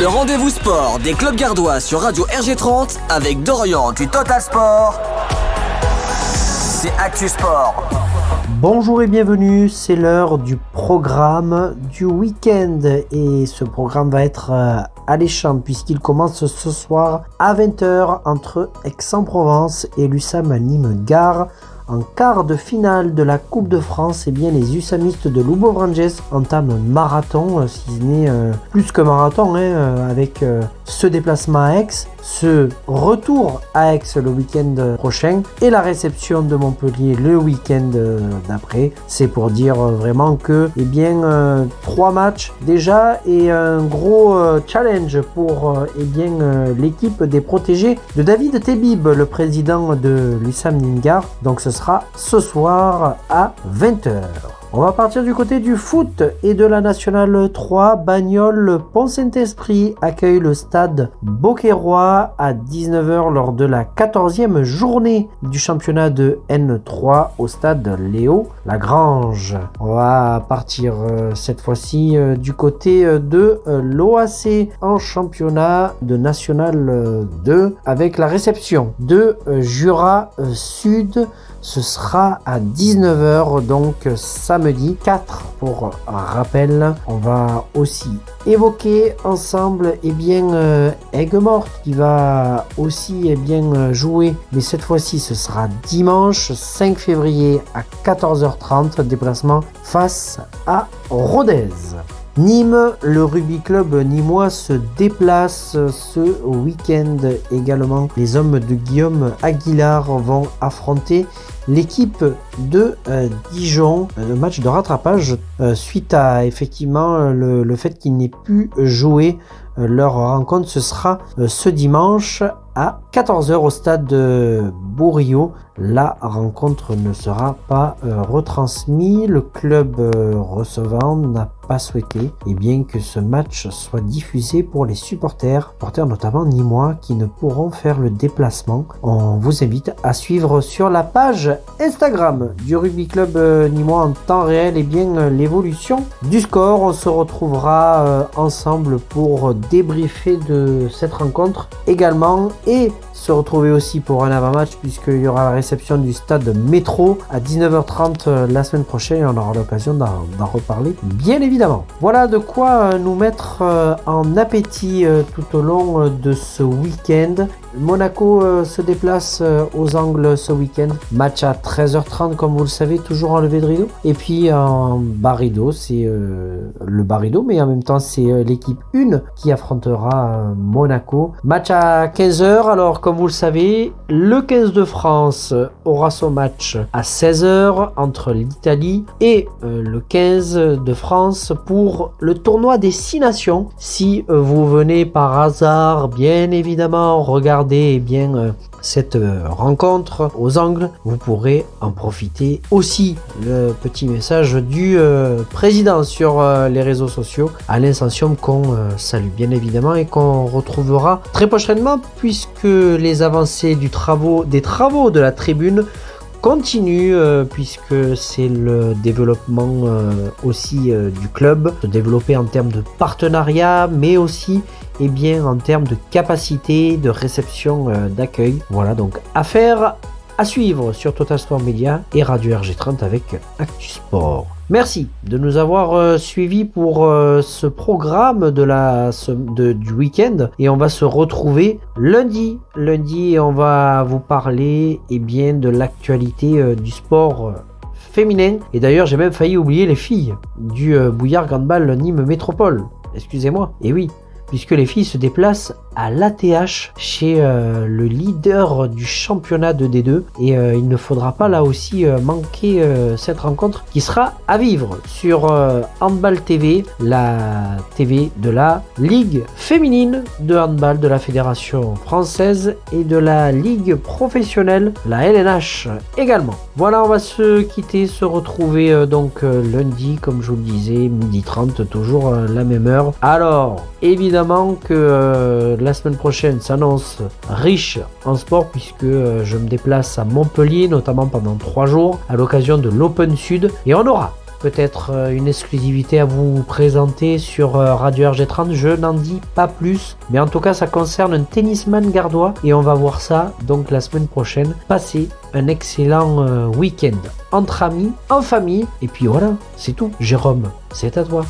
Le rendez-vous sport des clubs gardois sur Radio RG30 avec Dorian du Total Sport. C'est Actu Sport. Bonjour et bienvenue, c'est l'heure du programme du week-end et ce programme va être alléchant puisqu'il commence ce soir à 20h entre Aix-en-Provence et l'USAM Nîmes-Gare. En quart de finale de la Coupe de France, bien, les USAMistes de Lubovranges entament un marathon, si ce n'est plus que marathon, avec ce déplacement à Aix, ce retour à Aix le week-end prochain et la réception de Montpellier le week-end d'après. C'est pour dire vraiment que 3 matchs déjà et un gros challenge pour l'équipe des protégés de David Tebib, le président de l'USAM Nîmes-Gare. Donc ce sera ce soir à 20h. On va partir du côté du foot et de la Nationale 3. Bagnoles Pont-Saint-Esprit accueille le stade Beauquerrois à 19h lors de la 14e journée du championnat de N3 au stade Léo Lagrange. On va partir cette fois-ci du côté de l'OAC en championnat de National 2 avec la réception de Jura Sud. Ce sera à 19h, donc samedi 4 pour rappel. On va aussi évoquer ensemble Aigues-Mortes qui va aussi jouer, mais cette fois-ci ce sera dimanche 5 février à 14h30, déplacement face à Rodez. Nîmes, le rugby club nîmois se déplace ce week-end également. Les hommes de Guillaume Aguilar vont affronter l'équipe de Dijon. Le match de rattrapage suite à effectivement le fait qu'ils n'aient pu jouer leur rencontre. Ce sera ce dimanche à 14h au stade de Bourriot. La rencontre ne sera pas retransmise. Le club recevant n'a pas souhaité que ce match soit diffusé pour les supporters notamment nîmois qui ne pourront faire le déplacement. On vous invite à suivre sur la page Instagram du rugby club nîmois en temps réel l'évolution du score. On se retrouvera ensemble pour débriefer de cette rencontre également et se retrouver aussi pour un avant-match puisqu'il y aura la réception du stade Métro à 19h30 la semaine prochaine et on aura l'occasion d'en reparler bien évidemment. Voilà de quoi nous mettre en appétit tout au long de ce week-end. Monaco se déplace aux Angles ce week-end. Match à 13h30 comme vous le savez, toujours en levée de rideau. Et puis en bas rideau, c'est le bas rideau, mais en même temps c'est l'équipe 1 qui affrontera Monaco. Match à 15h, alors comme vous le savez, le 15 de France aura son match à 16h entre l'Italie et le 15 de France pour le tournoi des 6 nations. Si vous venez par hasard, bien évidemment, regarder cette rencontre aux Angles, vous pourrez en profiter aussi. Le petit message du président sur les réseaux sociaux, Alain Sansium, qu'on salue bien évidemment et qu'on retrouvera très prochainement puisque les avancées des travaux de la tribune continue puisque c'est le développement aussi du club, se développer en termes de partenariat mais aussi en termes de capacité de réception d'accueil. Voilà donc affaire à suivre sur Total Sport Media et Radio RG30 avec Actu Sport. Merci de nous avoir suivis pour ce programme du week-end et on va se retrouver lundi et on va vous parler de l'actualité du sport féminin. Et d'ailleurs j'ai même failli oublier les filles du Bouillard Handball Nîmes Métropole. Excusez-moi. Et oui, puisque les filles se déplacent à l'ATH chez le leader du championnat de D2 et il ne faudra pas là aussi manquer cette rencontre qui sera à vivre sur Handball TV, la TV de la Ligue féminine de handball de la Fédération française et de la Ligue professionnelle, la LNH également. Voilà, on va se quitter, se retrouver lundi comme je vous le disais, 12h30, toujours la même heure. Alors évidemment que la semaine prochaine s'annonce riche en sport puisque je me déplace à Montpellier notamment pendant 3 jours à l'occasion de l'Open Sud et on aura peut-être une exclusivité à vous présenter sur Radio RG30, je n'en dis pas plus, mais en tout cas ça concerne un tennisman gardois et on va voir ça donc la semaine prochaine. Passez un excellent week-end entre amis, en famille, et puis voilà, c'est tout. Jérôme, c'est à toi.